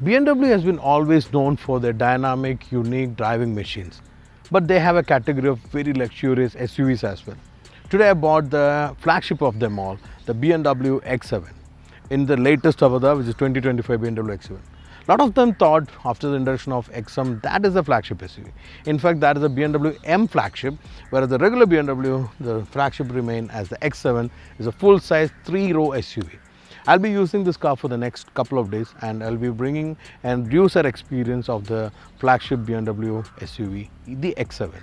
BMW has been always known for their dynamic, unique driving machines, but they have a category of very luxurious SUVs as well. Today I bought the flagship of them all, the BMW X7, in the latest avatar, which is 2025 BMW X7. A lot of them thought after the introduction of X7 that is the flagship SUV. In fact, that is the BMW M flagship, whereas the regular BMW, the flagship remain as the X7 is a full-size 3-row SUV. I'll be using this car for the next couple of days and I'll be bringing and user experience of the flagship BMW SUV, the X7.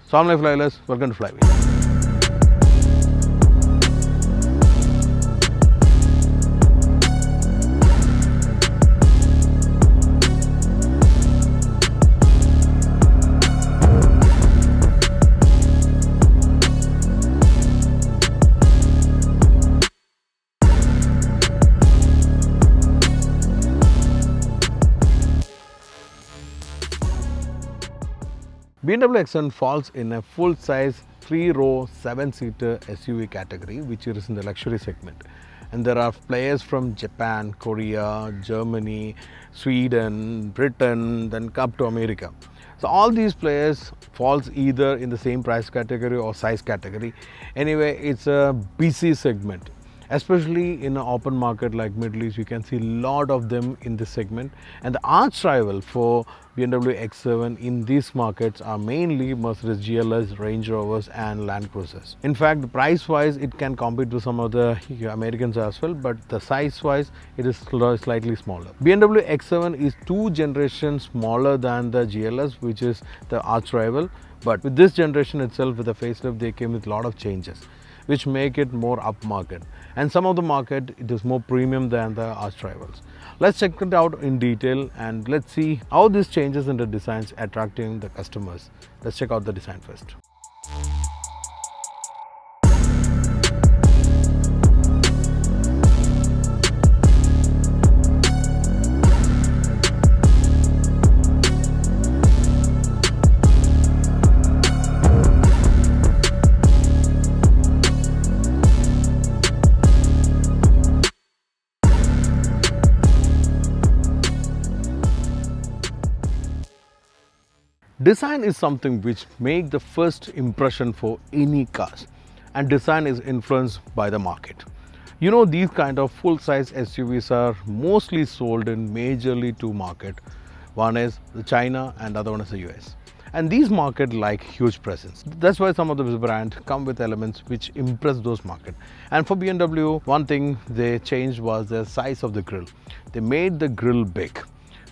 So I'm Flywheelers, welcome to Flywheel. BMW X7 falls in a full-size 3-row 7-seater SUV category, which is in the luxury segment. And there are players from Japan, Korea, Germany, Sweden, Britain, then up to America. So all these players falls either in the same price category or size category. Anyway, it's a BC segment. Especially in an open market like Middle East, you can see a lot of them in this segment. And the arch rival for BMW X7 in these markets are mainly Mercedes GLS, Range Rovers and Land Cruisers. In fact, price-wise, it can compete with some of the Americans as well, but the size-wise, it is slightly smaller. BMW X7 is 2 generations smaller than the GLS, which is the arch rival. But with this generation itself, with the facelift, they came with a lot of changes, which make it more upmarket. And some of the market, it is more premium than the arch rivals. Let's check it out in detail and let's see how this changes in the designs attracting the customers. Let's check out the design first. Design is something which makes the first impression for any cars, and design is influenced by the market. You know, these kind of full-size SUVs are mostly sold in majorly 2 markets. One is the China and the other one is the US. And these markets like huge presence. That's why some of the brands come with elements which impress those markets. And for BMW, one thing they changed was the size of the grille. They made the grille big,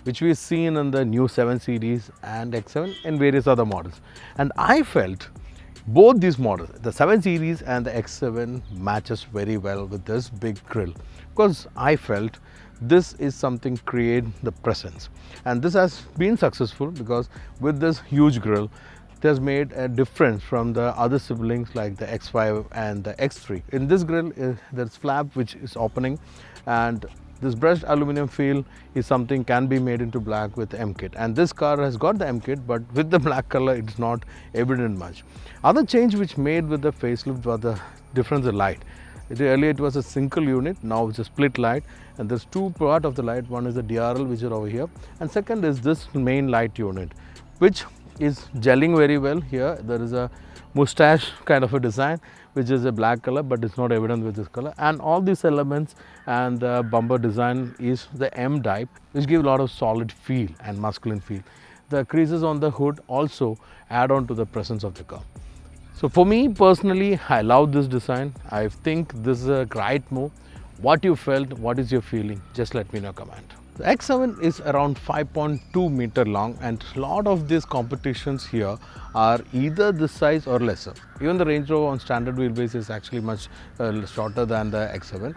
which we've seen in the new 7 Series and X7 and various other models. And I felt both these models, the 7 Series and the X7, matches very well with this big grille, because I felt this is something create the presence. And this has been successful because with this huge grille, it has made a difference from the other siblings like the X5 and the X3. In this grille, there's flap which is opening, and this brushed aluminum feel is something can be made into black with M kit, and this car has got the M kit, but with the black color it's not evident much. Other change which made with the facelift was the difference in light. Earlier it was a single unit, now it's a split light, and there's 2 parts of the light. One is the DRL which is over here, and second is this main light unit, which is gelling very well here. There is a mustache kind of a design, which is a black color, but it's not evident with this color. And all these elements and the bumper design is the M type, which give a lot of solid feel and masculine feel. The creases on the hood also add on to the presence of the car. So for me personally, I love this design. I think this is a great move. What you felt, what is your feeling? Just let me know, comment. The X7 is around 5.2 meter long, and a lot of these competitions here are either this size or lesser. Even the Range Rover on standard wheelbase is actually much shorter than the X7.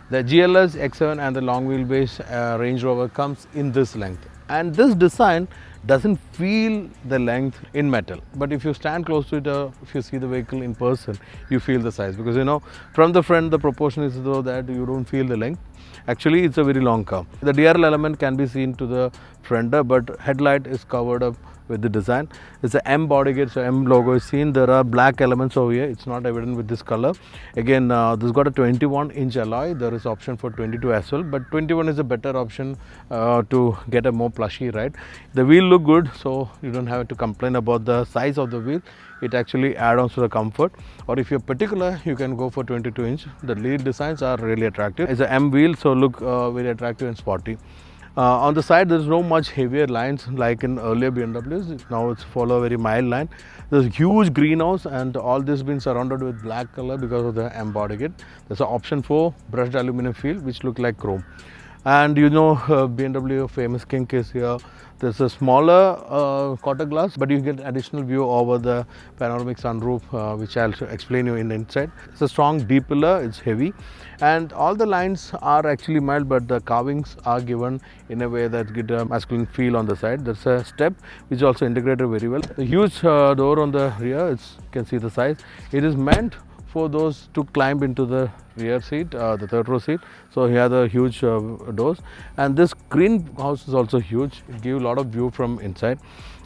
The GLS, X7 and the long wheelbase Range Rover comes in this length, and this design doesn't feel the length in metal, but if you stand close to it, if you see the vehicle in person, you feel the size, because you know from the front the proportion is so that you don't feel the length. Actually, it's a very long car. The DRL element can be seen to the fender, but headlight is covered up with the design. It's a M body kit, so M logo is seen. There are black elements over here. It's not evident with this color. Again, this got a 21-inch alloy. There is option for 22 as well, but 21 is a better option to get a more plushy ride. The wheel look good, so you don't have to complain about the size of the wheel. It actually adds on to the comfort. Or if you're particular, you can go for 22-inch. The lead designs are really attractive. It's a M wheel, so look very attractive and sporty. On the side, there's no much heavier lines like in earlier BMWs. Now it's follow a very mild line. There's huge greenhouse, and all this been surrounded with black color because of the M body kit. There's an option for brushed aluminum field, which look like chrome. And you know, BMW famous kink is here. There's a smaller quarter glass, but you get additional view over the panoramic sunroof, which I'll explain you in the inside. It's a strong D pillar, it's heavy, and all the lines are actually mild, but the carvings are given in a way that get a masculine feel on the side. There's a step which is also integrated very well. The huge door on the rear, you can see the size. It is meant for those to climb into the rear seat, the third row seat. So here are the huge doors, and this greenhouse is also huge. It gives a lot of view from inside.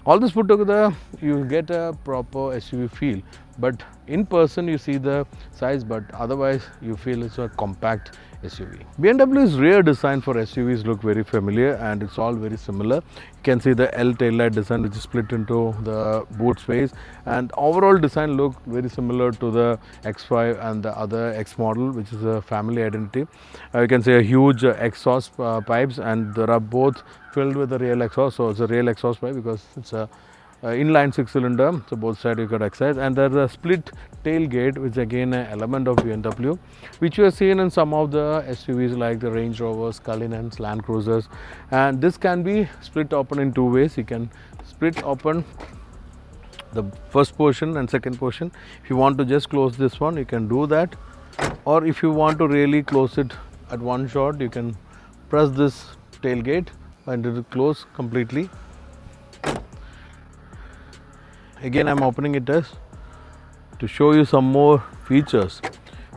All this put together, you get a proper SUV feel, but in person you see the size, but otherwise you feel it's a compact SUV. BMW's rear design for SUVs look very familiar, and it's all very similar. You can see the L taillight design, which is split into the boot space, and overall design look very similar to the X5 and the other X model, which is a family identity. You can see a huge exhaust pipes, and there are both filled with the real exhaust. So it's a real exhaust pipe because it's a inline 6-cylinder, so both sides you got exhaust, and there's a split tailgate, which again an element of BMW, which you have seen in some of the SUVs like the Range Rovers, Cullinans, Land Cruisers. And this can be split open in two ways. You can split open the first portion and second portion. If you want to just close this one, you can do that, or if you want to really close it at one shot, you can press this tailgate and it will close completely. Again, I'm opening it as to show you some more features,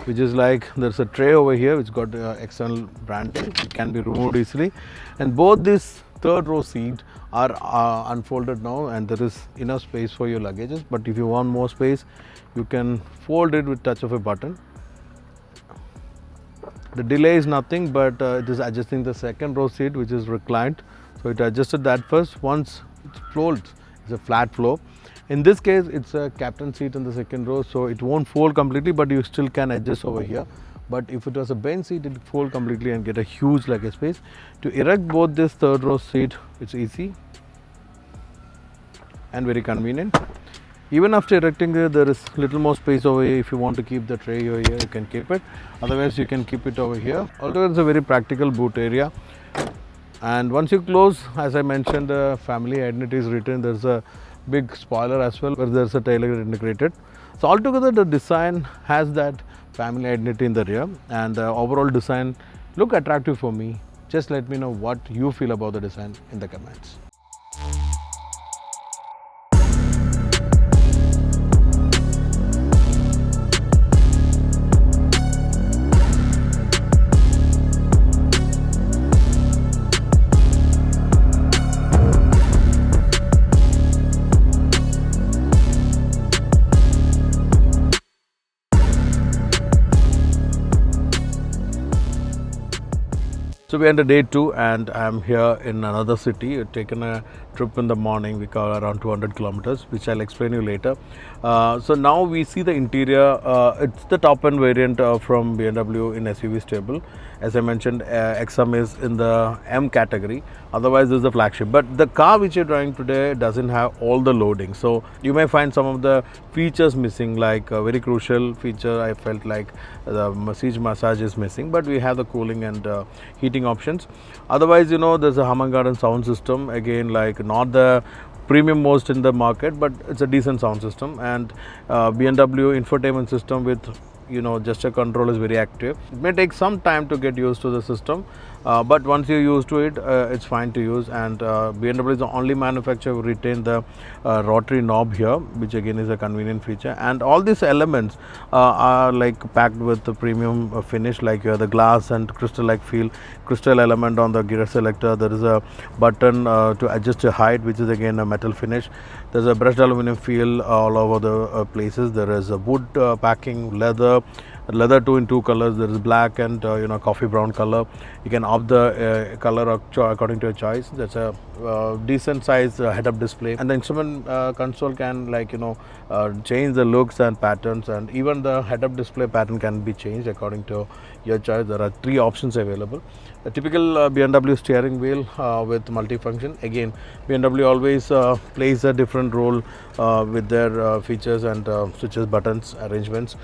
which is like there's a tray over here which got external branding. It can be removed easily, and both these third row seats are unfolded now, and there is enough space for your luggages. But if you want more space, you can fold it with touch of a button. The delay is nothing, but it is adjusting the second row seat, which is reclined. So it adjusted that first. Once it folds, it's a flat floor. In this case, it's a captain seat in the second row, so it won't fold completely, but you still can adjust over here. But if it was a bench seat, it would fold completely and get a huge luggage space. To erect both this third row seat, it's easy and very convenient. Even after erecting it, there is little more space over here. If you want to keep the tray over here, you can keep it. Otherwise, you can keep it over here. Although it's a very practical boot area. And once you close, as I mentioned, the family identity is written. There's a big spoiler as well, where there's a tailgate integrated. So altogether, the design has that family identity in the rear, and the overall design look attractive for me. Just let me know what you feel about the design in the comments. So we entered day 2, and I'm here in another city. We've taken a trip in the morning. We cover around 200 kilometers, which I'll explain you later. So now we see the interior. It's the top end variant from BMW in SUV stable. As I mentioned, X7 is in the M category. Otherwise, this is the flagship. But the car which you're driving today doesn't have all the loading. So you may find some of the features missing, like a very crucial feature. I felt like the seat massage is missing, but we have the cooling and heating options. Otherwise, you know, there's a Harman Kardon sound system. Again, like not the premium most in the market, but it's a decent sound system. And BMW infotainment system with, you know, gesture control is very active. It may take some time to get used to the system, but once you're used to it, it's fine to use. And BMW is the only manufacturer who retained the rotary knob here, which again is a convenient feature. And all these elements are like packed with the premium finish, like the glass and crystal like feel, crystal element on the gear selector. There is a button to adjust the height, which is again a metal finish. There's a brushed aluminum feel all over the places. There is a wood packing, leather too in two colors. There is black and coffee brown color. You can opt the color according to your choice. That's a decent size head-up display, and the instrument console can change the looks and patterns, and even the head-up display pattern can be changed according to your choice. There are 3 options available. A typical BMW steering wheel with multifunction. Again, BMW always plays a different role with their features and switches, buttons, arrangements.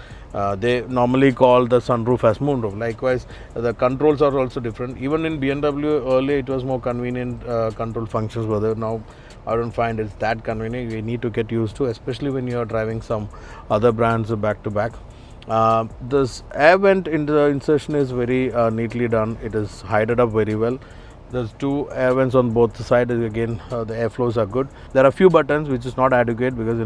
They normally call the sunroof as moonroof. Likewise, the controls are also different. Even in BMW earlier, it was more convenient control functions were there. Now I don't find it's that convenient. You need to get used to, especially when you are driving some other brands back to back. This air vent in the insertion is very neatly done. It is hided up very well. There's 2 air vents on both sides. Again, the airflows are good. There are few buttons which is not adequate, because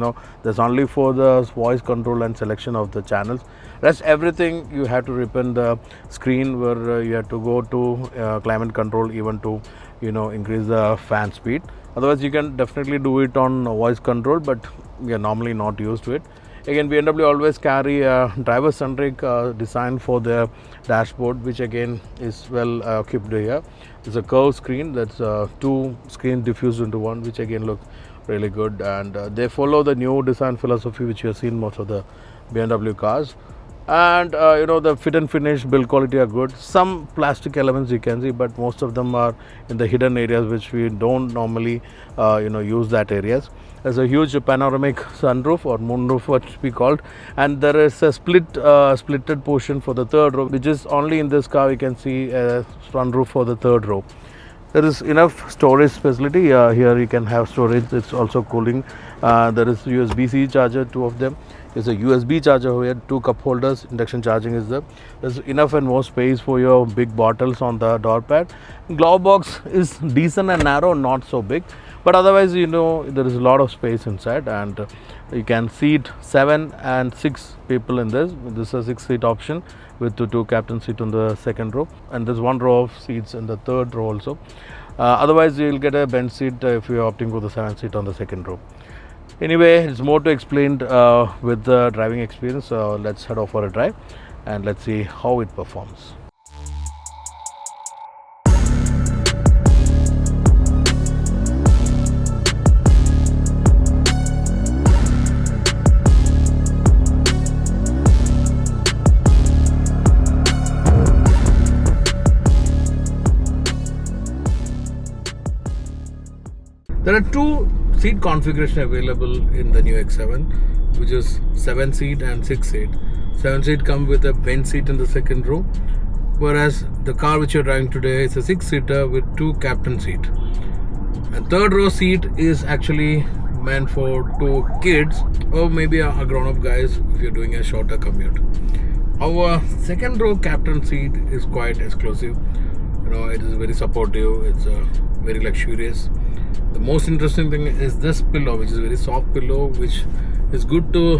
there's only for the voice control and selection of the channels. Rest everything you have to ribbon the screen, where you have to go to climate control, even to increase the fan speed. Otherwise, you can definitely do it on voice control, but we are normally not used to it. Again, BMW always carry a driver-centric design for their dashboard, which again is well equipped here. It's a curved screen. That's 2 screens diffused into one, which again looks really good. And they follow the new design philosophy, which you have seen most of the BMW cars. And the fit and finish, build quality are good. Some plastic elements you can see, but most of them are in the hidden areas, which we don't normally use that areas. There's a huge panoramic sunroof, or moonroof what we called, and there is a splitted portion for the 3rd row, which is only in this car. We can see a sunroof for the 3rd row. There is enough storage facility. Here you can have storage. It's also cooling. There is USB-C charger, 2 of them. There's a USB charger here, 2 cup holders. Induction charging is there. There's enough and more space for your big bottles on the door pad. Glove box is decent and narrow, not so big, but otherwise there is a lot of space inside, and you can seat 7 and 6 people in this. This is a 6-seat option with 2 captain seat on the 2nd row, and there's 1 row of seats in the 3rd row also. Otherwise, you will get a bench seat if you are opting for the 7th seat on the 2nd row. Anyway, it's more to explain with the driving experience. So let's head off for a drive and let's see how it performs. There are 2 seat configuration available in the new X7, which is 7-seat and 6-seat. 7-seat come with a bench seat in the 2nd row, whereas the car which you're driving today is a 6-seater with 2 captain seat. And 3rd row seat is actually meant for 2 kids, or maybe a grown-up guys if you're doing a shorter commute. Our 2nd row captain seat is quite exclusive. It is very supportive. It's very luxurious. The most interesting thing is this pillow, which is a very soft pillow, which is good to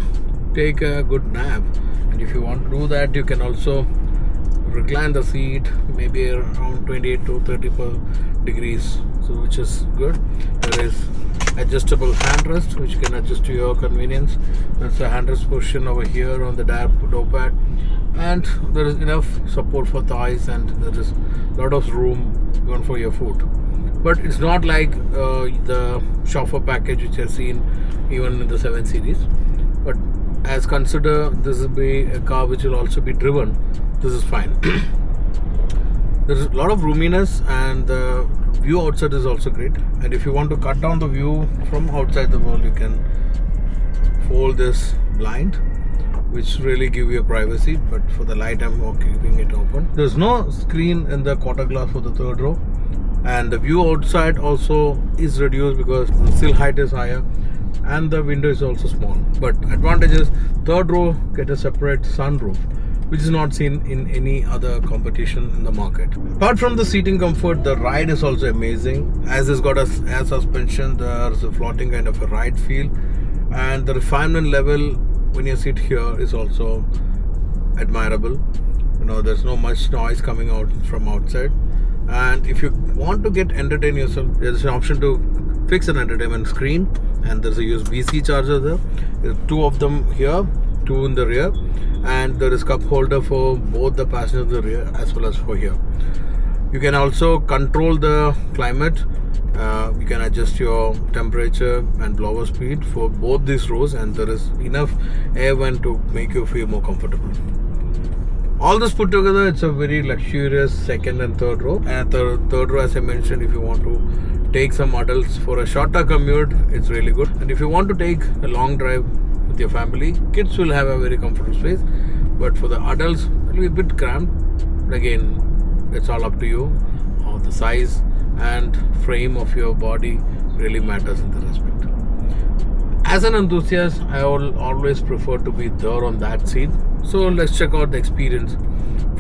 take a good nap. And if you want to do that, you can also recline the seat maybe around 28 to 30 degrees, so which is good. There is adjustable handrest, which you can adjust to your convenience. There's a handrest position over here on the door pad, and there is enough support for thighs, and there is a lot of room even for your foot. But it's not like the chauffeur package which I've seen even in the 7 Series. But as consider this will be a car which will also be driven, this is fine. There is a lot of roominess, and the view outside is also great. And if you want to cut down the view from outside the world, you can fold this blind, which really give you a privacy. But for the light, I'm keeping it open. There's no screen in the quarter glass for the 3rd row. And the view outside also is reduced because the sill height is higher and the window is also small. But advantage is 3rd row get a separate sunroof, which is not seen in any other competition in the market. Apart from the seating comfort, the ride is also amazing. As it's got a air suspension, there's a floating kind of a ride feel, and the refinement level when you sit here is also admirable. There's no much noise coming out from outside, and if you want to get entertain yourself, there's an option to fix an entertainment screen, and there's a USB-C charger there. There's two of them here, two in the rear, and there is cup holder for both the passengers in the rear as well as for here. You can also control the climate. You can adjust your temperature and blower speed for both these rows, and there is enough air vent to make you feel more comfortable. All this put together, it's a very luxurious second and third row. And the third row, as I mentioned, if you want to take some adults for a shorter commute, it's really good. And if you want to take a long drive with your family, kids will have a very comfortable space. But for the adults, it will be a bit cramped. But again, it's all up to you. The size and frame of your body really matters in this respect. As an enthusiast, I will always prefer to be there on that seat. So let's check out the experience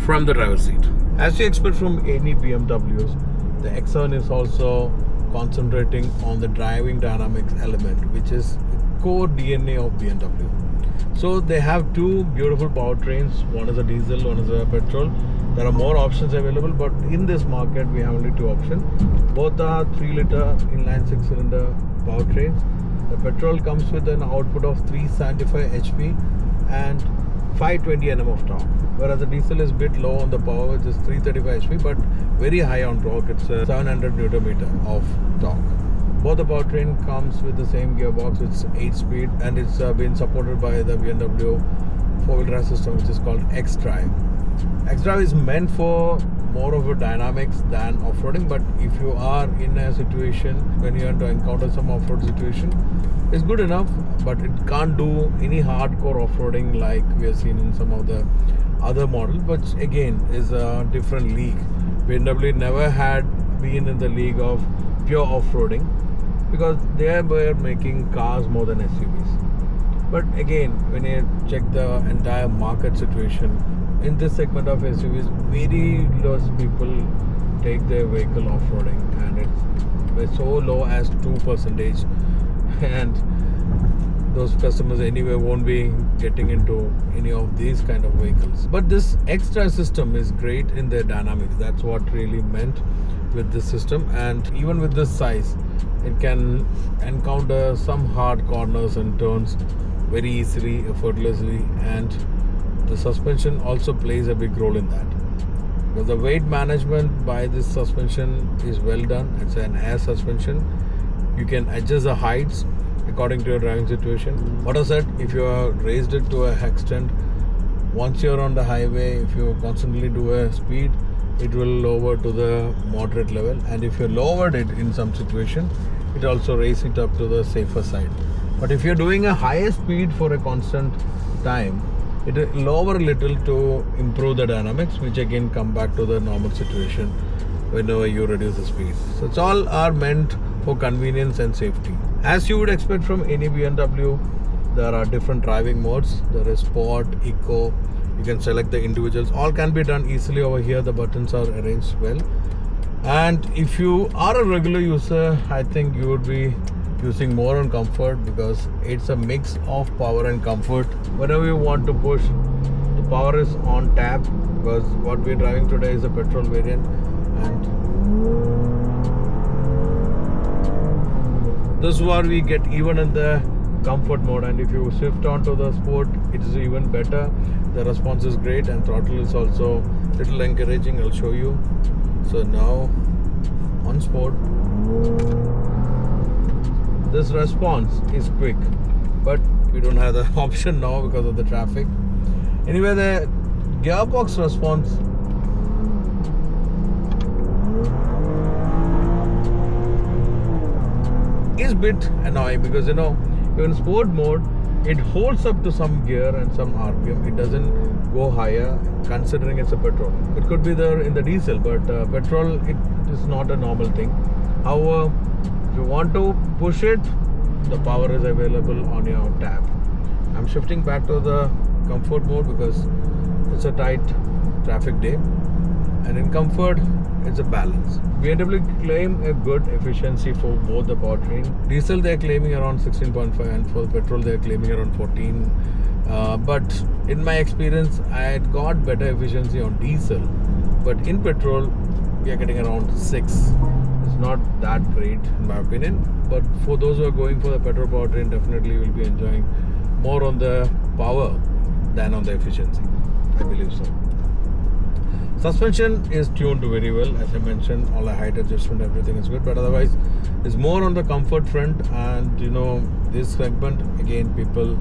from the driver's seat. As you expect from any BMWs, the X7 is also concentrating on the driving dynamics element, which is the core DNA of BMW. So they have two beautiful powertrains. One is a diesel, one is a petrol. There are more options available, but in this market we have only two options. Both are 3-liter inline 6-cylinder powertrains. The petrol comes with an output of 375 HP and 520 Nm of torque, whereas the diesel is a bit low on the power, which is 335 HP, but very high on torque. It's 700 Nm of torque. Both the powertrain comes with the same gearbox. It's 8-speed, and it's been supported by the BMW 4-wheel drive system, which is called X-Drive. X-Drive is meant for more of a dynamics than off-roading, but if you are in a situation when you have to encounter some off-road situation, it's good enough, but it can't do any hardcore off-roading like we have seen in some of the other models, which again is a different league. BMW never had been in the league of pure off-roading because they were making cars more than SUVs. But again, when you check the entire market situation, in this segment of SUVs, very less people take their vehicle off-roading, and it's so low as 2%, and those customers anyway won't be getting into any of these kind of vehicles. But this extra system is great in their dynamics. That's what really meant with this system, and even with this size, it can encounter some hard corners and turns very easily, effortlessly, and the suspension also plays a big role in that. Because the weight management by this suspension is well done. It's an air suspension. You can adjust the heights according to your driving situation. What I said, if you have raised it to an extent, once you're on the highway, if you constantly do a speed, it will lower to the moderate level, and if you lowered it in some situation, it also raises it up to the safer side. But if you're doing a higher speed for a constant time, it will lower a little to improve the dynamics, which again come back to the normal situation whenever you reduce the speed. So it's all are meant for convenience and safety. As you would expect from any BMW, there are different driving modes. There is Sport, Eco. You can select the individuals. All can be done easily over here. The buttons are arranged well. And if you are a regular user, I think you would be using more on comfort, because it's a mix of power and comfort. Whenever you want to push, the power is on tap, because what we're driving today is a petrol variant, and this is what we get even in the comfort mode. And if you shift onto the sport, it is even better. The response is great, and throttle is also little encouraging. I'll show you. So now on sport, this response is quick, but we don't have the option now because of the traffic. Anyway, the gearbox response is a bit annoying, because in sport mode it holds up to some gear and some RPM. It doesn't go higher, considering it's a petrol. It could be there in the diesel, but petrol, it is not a normal thing. However, if you want to push it, the power is available on your tab. I'm shifting back to the comfort mode because it's a tight traffic day, and in comfort it's a balance. BMW claim a good efficiency for both the powertrain. Diesel they're claiming around 16.5, and for petrol they're claiming around 14. But in my experience, I had got better efficiency on diesel, but in petrol we are getting around 6. It's not that great in my opinion, but for those who are going for the petrol powertrain, definitely will be enjoying more on the power than on the efficiency. I believe so. Suspension is tuned very well, as I mentioned. All the height adjustment, everything is good, but otherwise it's more on the comfort front. And this segment, again, people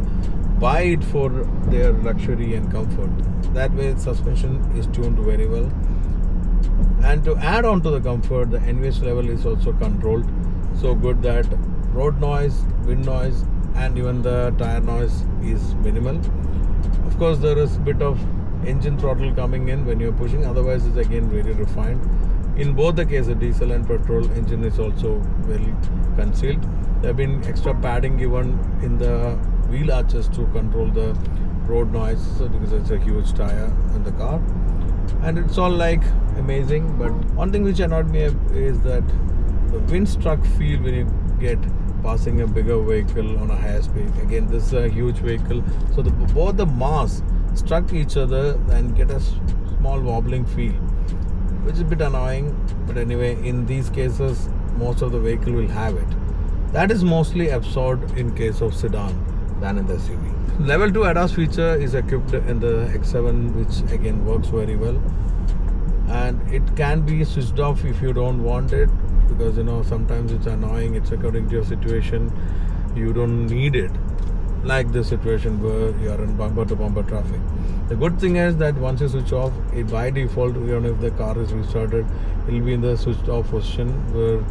buy it for their luxury and comfort. That way suspension is tuned very well. And to add on to the comfort, the NVH level is also controlled so good that road noise, wind noise, and even the tire noise is minimal. Of course, there is a bit of engine throttle coming in when you're pushing, otherwise it's again very refined. In both the cases, diesel and petrol, engine is also well concealed. There have been extra padding given in the wheel arches to control the road noise, because it's a huge tire in the car, and it's all like amazing. But one thing which annoyed me is that the wind struck feel when you get passing a bigger vehicle on a higher speed. Again, this is a huge vehicle, so both the mass struck each other and get a small wobbling feel, which is a bit annoying. But anyway, in these cases most of the vehicle will have it. That is mostly absorbed in case of sedan than in the SUV. Level 2 ADAS feature is equipped in the X7, which again works very well, and it can be switched off if you don't want it, because sometimes it's annoying. It's according to your situation. You don't need it, like this situation where you are in bumper to bumper traffic. The good thing is that once you switch off it, by default, even if the car is restarted, it will be in the switched off position, where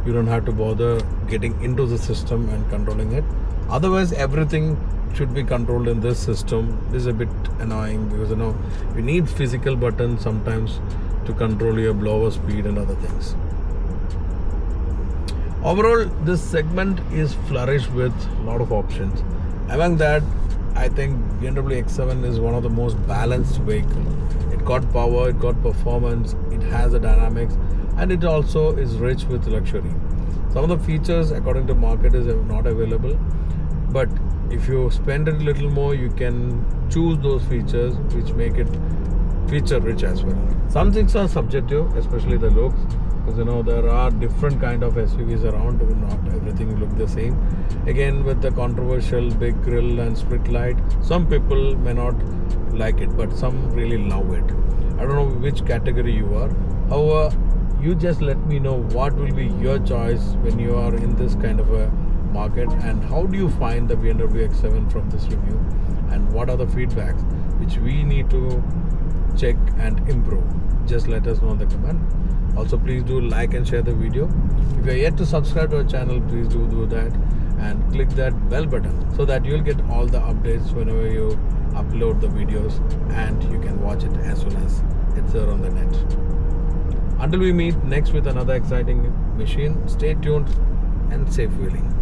you don't have to bother getting into the system and controlling it. Otherwise everything should be controlled in this system. This is a bit annoying, because you need physical buttons sometimes to control your blower speed and other things. Overall, this segment is flourished with a lot of options. Among that, I think BMW X7 is one of the most balanced vehicles. It got power, it got performance, it has the dynamics, and it also is rich with luxury. Some of the features according to market is not available, but if you spend a little more, you can choose those features which make it feature rich as well. Some things are subjective, especially the looks, because there are different kind of SUVs around. Not everything look the same. Again, with the controversial big grille and split light, some people may not like it, but some really love it. I don't know which category you are. However, you just let me know what will be your choice when you are in this kind of a market, and how do you find the BMW X7 from this review, and what are the feedbacks which we need to check and improve. Just let us know in the comment. Also, please do like and share the video. If you are yet to subscribe to our channel, please do that, and click that bell button so that you'll get all the updates whenever you upload the videos, and you can watch it as soon as it's there on the net. Until we meet next with another exciting machine, stay tuned and safe wheeling.